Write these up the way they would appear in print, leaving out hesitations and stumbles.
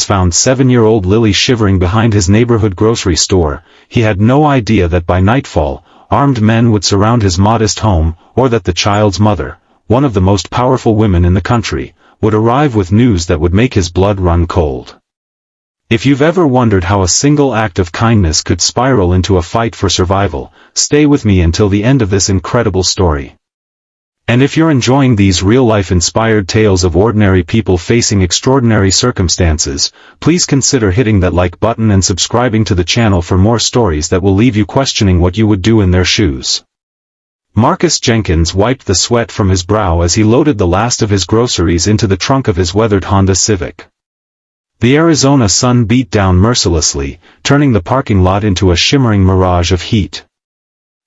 found 7-year-old Lily shivering behind his neighborhood grocery store, he had no idea that by nightfall, armed men would surround his modest home, or that the child's mother, one of the most powerful women in the country, would arrive with news that would make his blood run cold. If you've ever wondered how a single act of kindness could spiral into a fight for survival, stay with me until the end of this incredible story. And if you're enjoying these real-life inspired tales of ordinary people facing extraordinary circumstances, please consider hitting that like button and subscribing to the channel for more stories that will leave you questioning what you would do in their shoes. Marcus Jenkins wiped the sweat from his brow as he loaded the last of his groceries into the trunk of his weathered Honda Civic. The Arizona sun beat down mercilessly, turning the parking lot into a shimmering mirage of heat.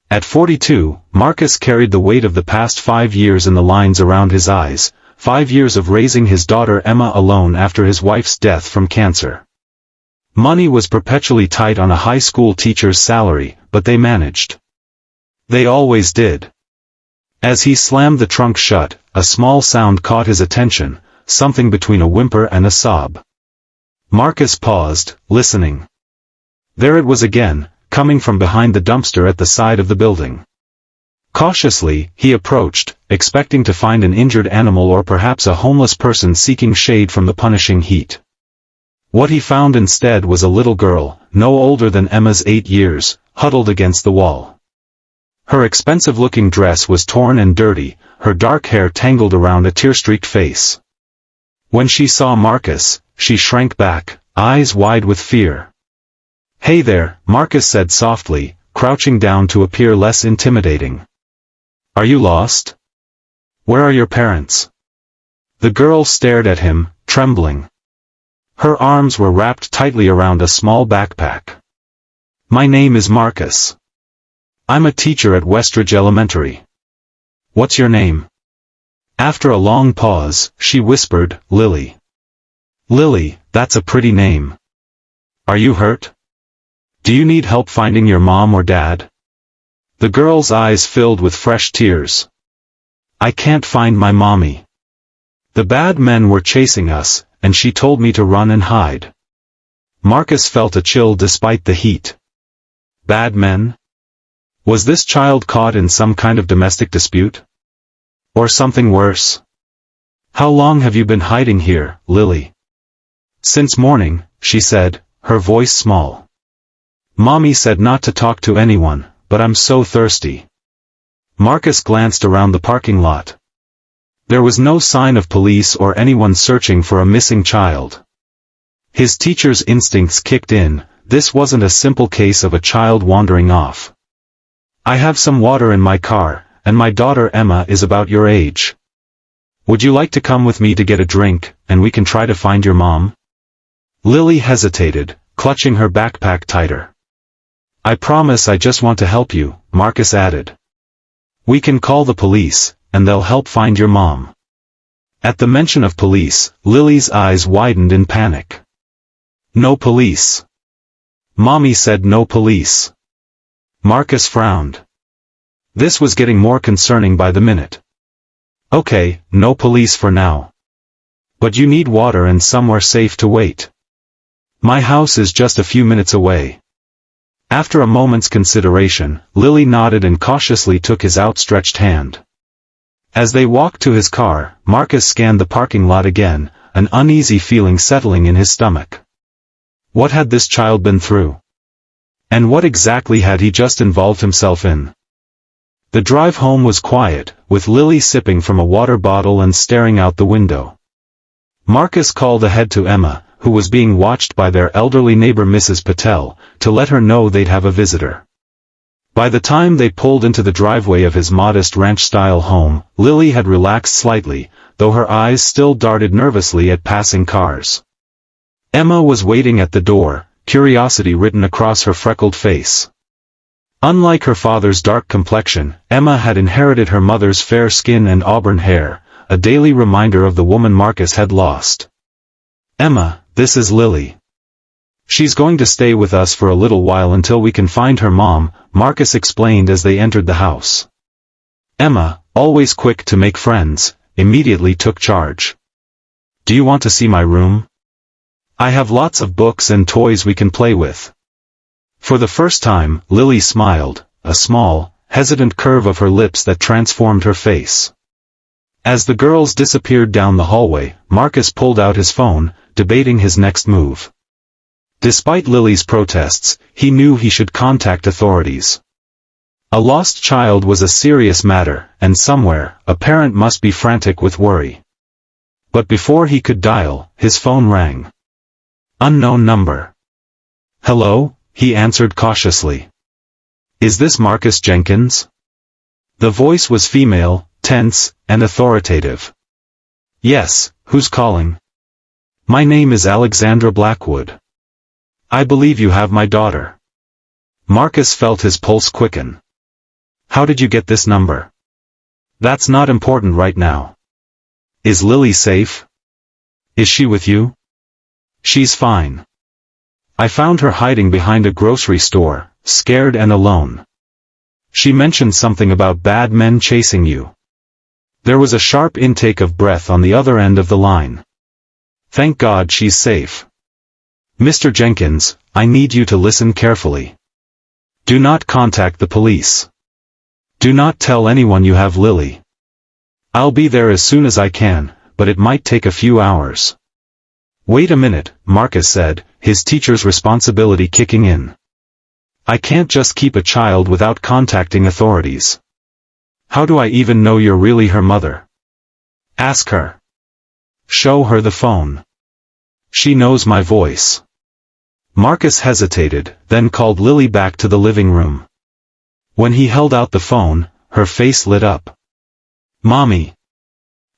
At 42, Marcus carried the weight of the past 5 years in the lines around his eyes, 5 years of raising his daughter Emma alone after his wife's death from cancer. Money was perpetually tight on a high school teacher's salary, but they managed. They always did. As he slammed the trunk shut, a small sound caught his attention, something between a whimper and a sob. Marcus paused, listening. There it was again, coming from behind the dumpster at the side of the building. Cautiously, he approached, expecting to find an injured animal or perhaps a homeless person seeking shade from the punishing heat. What he found instead was a little girl, no older than Emma's 8 years, huddled against the wall. Her expensive-looking dress was torn and dirty, her dark hair tangled around a tear-streaked face. When she saw Marcus, she shrank back, eyes wide with fear. "Hey there," Marcus said softly, crouching down to appear less intimidating. "Are you lost? Where are your parents?" The girl stared at him, trembling. Her arms were wrapped tightly around a small backpack. "My name is Marcus. I'm a teacher at Westridge Elementary. What's your name?" After a long pause, she whispered, "Lily." "Lily, that's a pretty name. Are you hurt? Do you need help finding your mom or dad?" The girl's eyes filled with fresh tears. "I can't find my mommy. The bad men were chasing us, and she told me to run and hide." Marcus felt a chill despite the heat. Bad men? Was this child caught in some kind of domestic dispute? Or something worse? "How long have you been hiding here, Lily?" "Since morning," she said, her voice small. "Mommy said not to talk to anyone, but I'm so thirsty." Marcus glanced around the parking lot. There was no sign of police or anyone searching for a missing child. His teacher's instincts kicked in. This wasn't a simple case of a child wandering off. "I have some water in my car, and my daughter Emma is about your age. Would you like to come with me to get a drink, and we can try to find your mom?" Lily hesitated, clutching her backpack tighter. "I promise I just want to help you," Marcus added. "We can call the police, and they'll help find your mom." At the mention of police, Lily's eyes widened in panic. "No police. Mommy said no police." Marcus frowned. This was getting more concerning by the minute. "Okay, no police for now. But you need water and somewhere safe to wait. My house is just a few minutes away." After a moment's consideration, Lily nodded and cautiously took his outstretched hand. As they walked to his car, Marcus scanned the parking lot again, an uneasy feeling settling in his stomach. What had this child been through? And what exactly had he just involved himself in? The drive home was quiet, with Lily sipping from a water bottle and staring out the window. Marcus called ahead to Emma, who was being watched by their elderly neighbor Mrs. Patel, to let her know they'd have a visitor. By the time they pulled into the driveway of his modest ranch-style home, Lily had relaxed slightly, though her eyes still darted nervously at passing cars. Emma was waiting at the door, curiosity written across her freckled face. Unlike her father's dark complexion, Emma had inherited her mother's fair skin and auburn hair, a daily reminder of the woman Marcus had lost. "Emma, this is Lily. She's going to stay with us for a little while until we can find her mom," Marcus explained as they entered the house. Emma, always quick to make friends, immediately took charge. "Do you want to see my room?" I have lots of books and toys we can play with. For the first time, Lily smiled, a small, hesitant curve of her lips that transformed her face. As the girls disappeared down the hallway, Marcus pulled out his phone, debating his next move. Despite Lily's protests, he knew he should contact authorities. A lost child was a serious matter, and somewhere, a parent must be frantic with worry. But before he could dial, his phone rang. Unknown number. Hello, he answered cautiously. Is this Marcus Jenkins? The voice was female, tense, and authoritative. Yes, who's calling? My name is Alexandra Blackwood. I believe you have my daughter. Marcus felt his pulse quicken. How did you get this number? That's not important right now. Is Lily safe? Is she with you? She's fine. I found her hiding behind a grocery store, scared and alone. She mentioned something about bad men chasing you. There was a sharp intake of breath on the other end of the line. Thank God she's safe. Mr. Jenkins, I need you to listen carefully. Do not contact the police. Do not tell anyone you have Lily. I'll be there as soon as I can, but it might take a few hours. Wait a minute, Marcus said, his teacher's responsibility kicking in. I can't just keep a child without contacting authorities. How do I even know you're really her mother? Ask her. Show her the phone. She knows my voice. Marcus hesitated, then called Lily back to the living room. When he held out the phone, her face lit up. Mommy.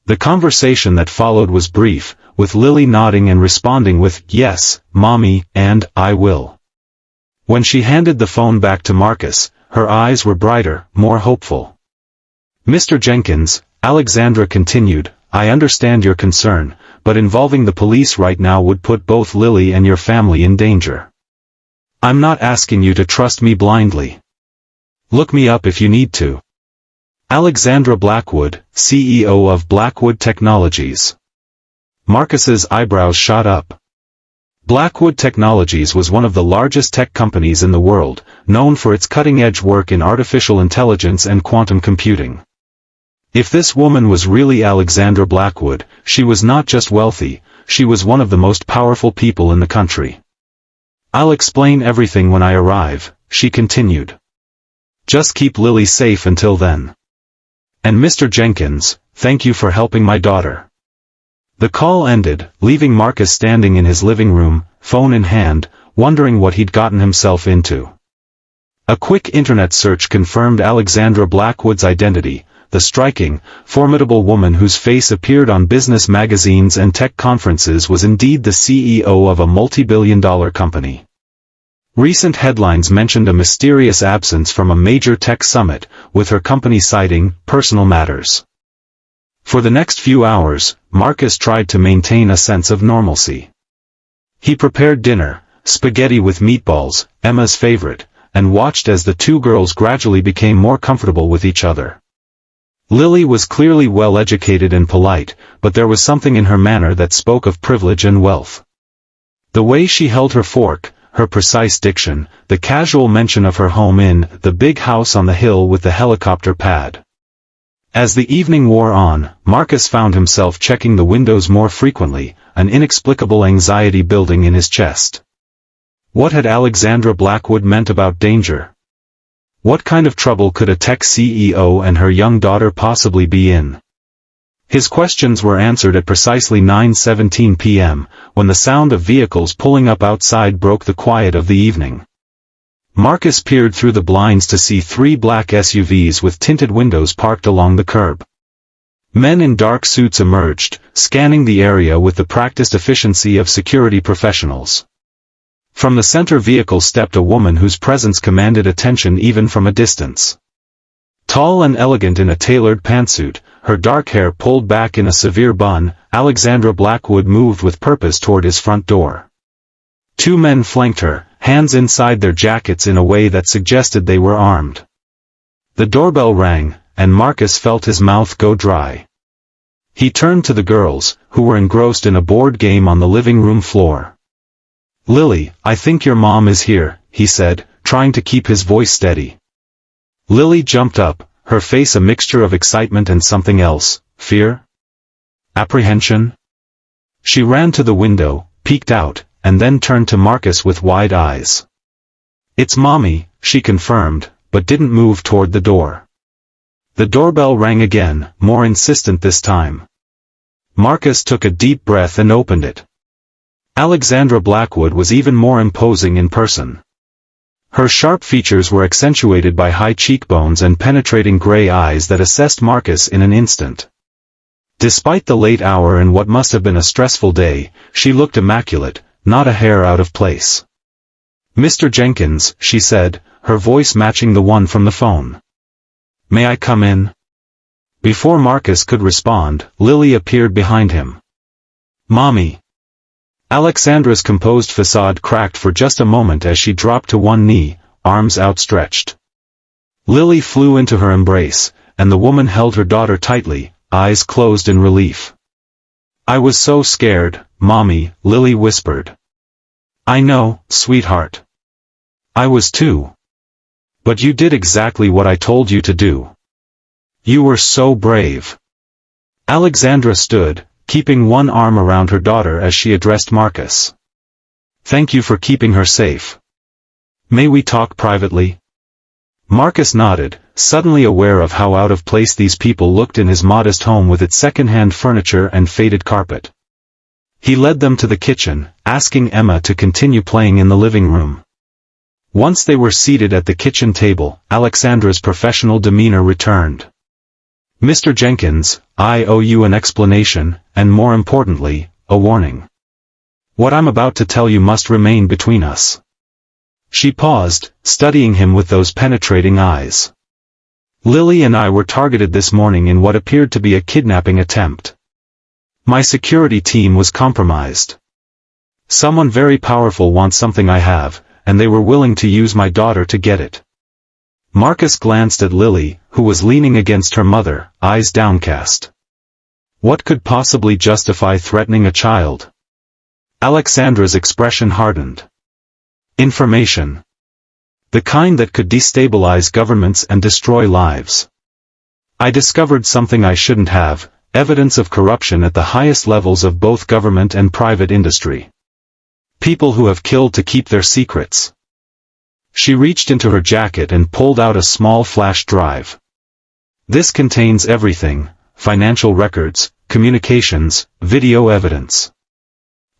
The conversation that followed was brief, with Lily nodding and responding with, yes, Mommy, and, I will. When she handed the phone back to Marcus, her eyes were brighter, more hopeful. Mr. Jenkins, Alexandra continued, I understand your concern, but involving the police right now would put both Lily and your family in danger. I'm not asking you to trust me blindly. Look me up if you need to. Alexandra Blackwood, CEO of Blackwood Technologies. Marcus's eyebrows shot up. Blackwood Technologies was one of the largest tech companies in the world, known for its cutting-edge work in artificial intelligence and quantum computing. If this woman was really Alexandra Blackwood, she was not just wealthy, she was one of the most powerful people in the country. I'll explain everything when I arrive, she continued. Just keep Lily safe until then. And Mr. Jenkins, thank you for helping my daughter. The call ended, leaving Marcus standing in his living room, phone in hand, wondering what he'd gotten himself into. A quick internet search confirmed Alexandra Blackwood's identity, the striking, formidable woman whose face appeared on business magazines and tech conferences was indeed the CEO of a multi-billion-dollar company. Recent headlines mentioned a mysterious absence from a major tech summit, with her company citing personal matters. For the next few hours, Marcus tried to maintain a sense of normalcy. He prepared dinner, spaghetti with meatballs, Emma's favorite, and watched as the two girls gradually became more comfortable with each other. Lily was clearly well-educated and polite, but there was something in her manner that spoke of privilege and wealth. The way she held her fork, her precise diction, the casual mention of her home in the big house on the hill with the helicopter pad. As the evening wore on, Marcus found himself checking the windows more frequently, an inexplicable anxiety building in his chest. What had Alexandra Blackwood meant about danger? What kind of trouble could a tech CEO and her young daughter possibly be in? His questions were answered at precisely 9:17 p.m., when the sound of vehicles pulling up outside broke the quiet of the evening. Marcus peered through the blinds to see 3 black SUVs with tinted windows parked along the curb. Men in dark suits emerged, scanning the area with the practiced efficiency of security professionals. From the center vehicle stepped a woman whose presence commanded attention even from a distance. Tall and elegant in a tailored pantsuit, her dark hair pulled back in a severe bun, Alexandra Blackwood moved with purpose toward his front door. 2 men flanked her, hands inside their jackets in a way that suggested they were armed. The doorbell rang, and Marcus felt his mouth go dry. He turned to the girls, who were engrossed in a board game on the living room floor. "Lily, I think your mom is here," he said, trying to keep his voice steady. Lily jumped up, her face a mixture of excitement and something else, fear? Apprehension? She ran to the window, peeked out, and then turned to Marcus with wide eyes. "It's Mommy," she confirmed, but didn't move toward the door. The doorbell rang again, more insistent this time. Marcus took a deep breath and opened it. Alexandra Blackwood was even more imposing in person. Her sharp features were accentuated by high cheekbones and penetrating gray eyes that assessed Marcus in an instant. Despite the late hour and what must have been a stressful day, she looked immaculate, not a hair out of place. "Mr. Jenkins," she said, her voice matching the one from the phone. "May I come in?" Before Marcus could respond, Lily appeared behind him. "Mommy." Alexandra's composed facade cracked for just a moment as she dropped to one knee, arms outstretched. Lily flew into her embrace, and the woman held her daughter tightly, eyes closed in relief. "I was so scared, Mommy," Lily whispered. "I know, sweetheart. I was too. But you did exactly what I told you to do. You were so brave." Alexandra stood, keeping one arm around her daughter as she addressed Marcus. "Thank you for keeping her safe. May we talk privately?" Marcus nodded, suddenly aware of how out of place these people looked in his modest home with its second-hand furniture and faded carpet. He led them to the kitchen, asking Emma to continue playing in the living room. Once they were seated at the kitchen table, Alexandra's professional demeanor returned. "Mr. Jenkins, I owe you an explanation, and more importantly, a warning. What I'm about to tell you must remain between us." She paused, studying him with those penetrating eyes. "Lily and I were targeted this morning in what appeared to be a kidnapping attempt. My security team was compromised. Someone very powerful wants something I have, and they were willing to use my daughter to get it." Marcus glanced at Lily, who was leaning against her mother, eyes downcast. What could possibly justify threatening a child? Alexandra's expression hardened. "Information. The kind that could destabilize governments and destroy lives. I discovered something I shouldn't have, evidence of corruption at the highest levels of both government and private industry. People who have killed to keep their secrets." She reached into her jacket and pulled out a small flash drive. "This contains everything, financial records, communications, video evidence.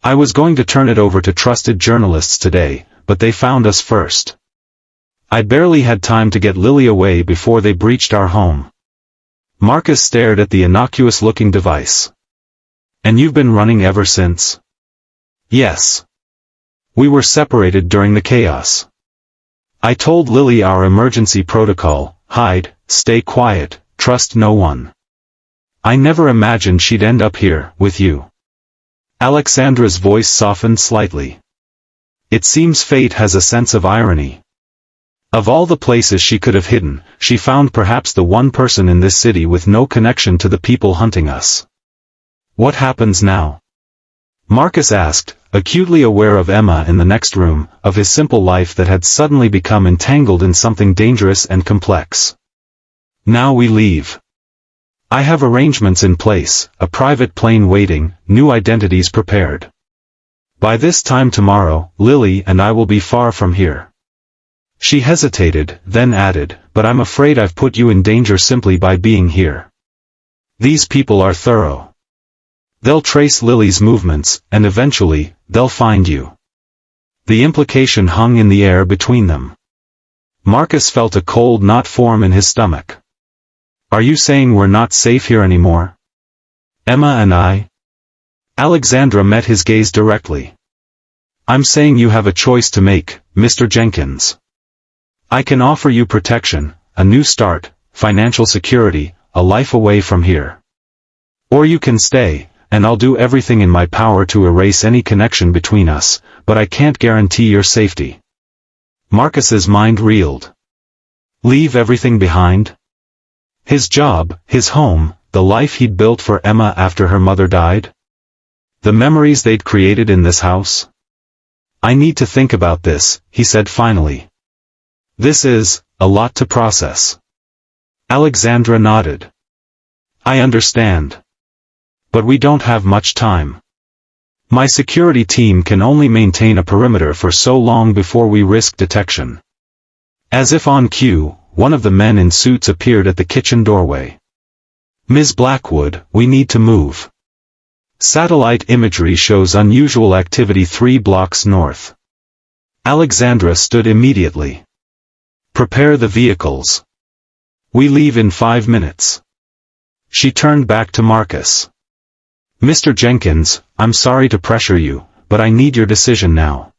I was going to turn it over to trusted journalists today, but they found us first. I barely had time to get Lily away before they breached our home." Marcus stared at the innocuous-looking device. "And you've been running ever since?" "Yes. We were separated during the chaos. I told Lily our emergency protocol: hide, stay quiet, trust no one. I never imagined she'd end up here, with you." Alexandra's voice softened slightly. "It seems fate has a sense of irony. Of all the places she could have hidden, she found perhaps the one person in this city with no connection to the people hunting us. What happens now?" Marcus asked, acutely aware of Emma in the next room, of his simple life that had suddenly become entangled in something dangerous and complex. "Now we leave. I have arrangements in place, a private plane waiting, new identities prepared. By this time tomorrow, Lily and I will be far from here." She hesitated, then added, "But I'm afraid I've put you in danger simply by being here. These people are thorough. They'll trace Lily's movements, and eventually, they'll find you." The implication hung in the air between them. Marcus felt a cold knot form in his stomach. "Are you saying we're not safe here anymore? Emma and I?" Alexandra met his gaze directly. "I'm saying you have a choice to make, Mr. Jenkins. I can offer you protection, a new start, financial security, a life away from here. Or you can stay, and I'll do everything in my power to erase any connection between us, but I can't guarantee your safety." Marcus's mind reeled. Leave everything behind? His job, his home, the life he'd built for Emma after her mother died? The memories they'd created in this house? I need to think about this, he said finally. This is a lot to process. Alexandra nodded. I understand. But we don't have much time. My security team can only maintain a perimeter for so long before we risk detection. As if on cue, one of the men in suits appeared at the kitchen doorway. Ms. Blackwood, we need to move. Satellite imagery shows unusual activity 3 blocks north. Alexandra stood immediately. Prepare the vehicles. We leave in 5 minutes. She turned back to Marcus. Mr. Jenkins, I'm sorry to pressure you, but I need your decision now.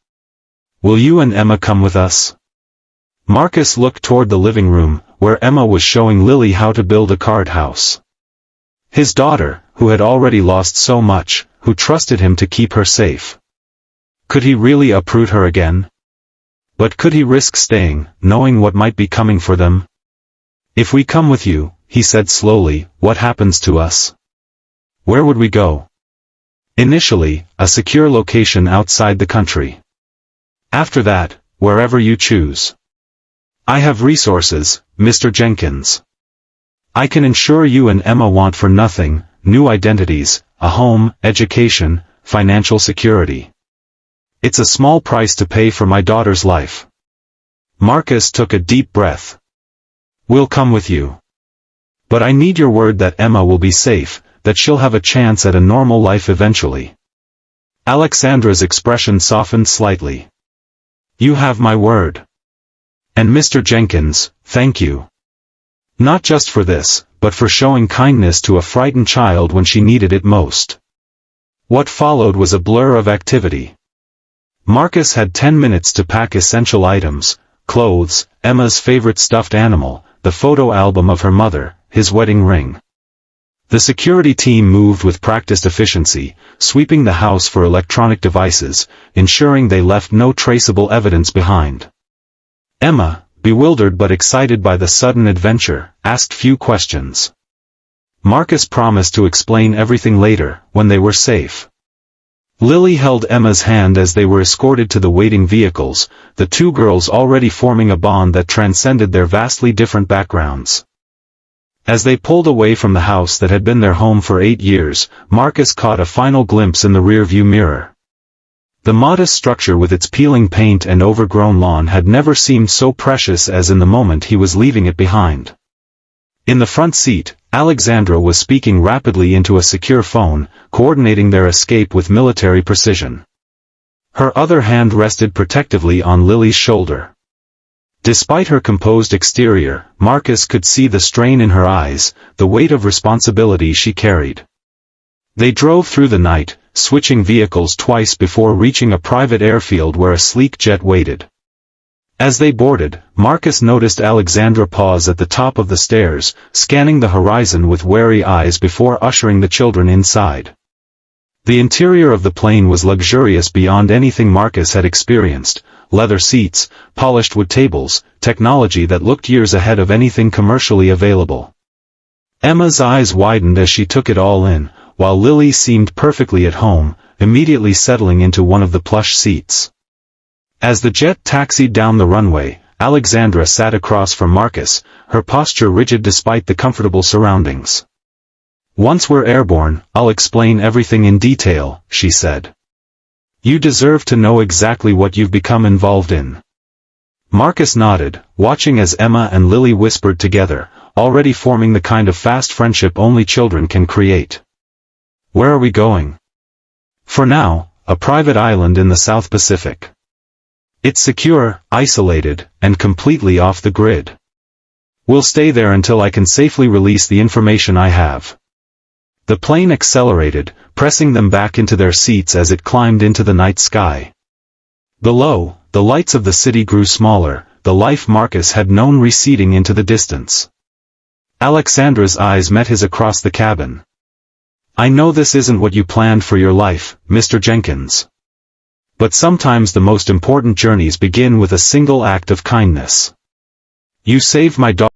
Will you and Emma come with us? Marcus looked toward the living room, where Emma was showing Lily how to build a card house. His daughter, who had already lost so much, who trusted him to keep her safe. Could he really uproot her again? But could he risk staying, knowing what might be coming for them? If we come with you, he said slowly, what happens to us? Where would we go? Initially, a secure location outside the country. After that, wherever you choose. I have resources, Mr. Jenkins. I can ensure you and Emma want for nothing, new identities, a home, education, financial security. It's a small price to pay for my daughter's life. Marcus took a deep breath. We'll come with you. But I need your word that Emma will be safe, that she'll have a chance at a normal life eventually. Alexandra's expression softened slightly. You have my word. And Mr. Jenkins, thank you. Not just for this, but for showing kindness to a frightened child when she needed it most. What followed was a blur of activity. Marcus had 10 minutes to pack essential items, clothes, Emma's favorite stuffed animal, the photo album of her mother, his wedding ring. The security team moved with practiced efficiency, sweeping the house for electronic devices, ensuring they left no traceable evidence behind. Emma, bewildered but excited by the sudden adventure, asked few questions. Marcus promised to explain everything later, when they were safe. Lily held Emma's hand as they were escorted to the waiting vehicles, the 2 girls already forming a bond that transcended their vastly different backgrounds. As they pulled away from the house that had been their home for 8 years, Marcus caught a final glimpse in the rearview mirror. The modest structure with its peeling paint and overgrown lawn had never seemed so precious as in the moment he was leaving it behind. In the front seat, Alexandra was speaking rapidly into a secure phone, coordinating their escape with military precision. Her other hand rested protectively on Lily's shoulder. Despite her composed exterior, Marcus could see the strain in her eyes, the weight of responsibility she carried. They drove through the night, switching vehicles twice before reaching a private airfield where a sleek jet waited. As they boarded, Marcus noticed Alexandra pause at the top of the stairs, scanning the horizon with wary eyes before ushering the children inside. The interior of the plane was luxurious beyond anything Marcus had experienced, leather seats, polished wood tables, technology that looked years ahead of anything commercially available. Emma's eyes widened as she took it all in, while Lily seemed perfectly at home, immediately settling into one of the plush seats. As the jet taxied down the runway, Alexandra sat across from Marcus, her posture rigid despite the comfortable surroundings. Once we're airborne, I'll explain everything in detail, she said. You deserve to know exactly what you've become involved in. Marcus nodded, watching as Emma and Lily whispered together, already forming the kind of fast friendship only children can create. Where are we going? For now, a private island in the South Pacific. It's secure, isolated, and completely off the grid. We'll stay there until I can safely release the information I have. The plane accelerated, pressing them back into their seats as it climbed into the night sky. Below, the lights of the city grew smaller, the life Marcus had known receding into the distance. Alexandra's eyes met his across the cabin. I know this isn't what you planned for your life, Mr. Jenkins. But sometimes the most important journeys begin with a single act of kindness. You saved my daughter.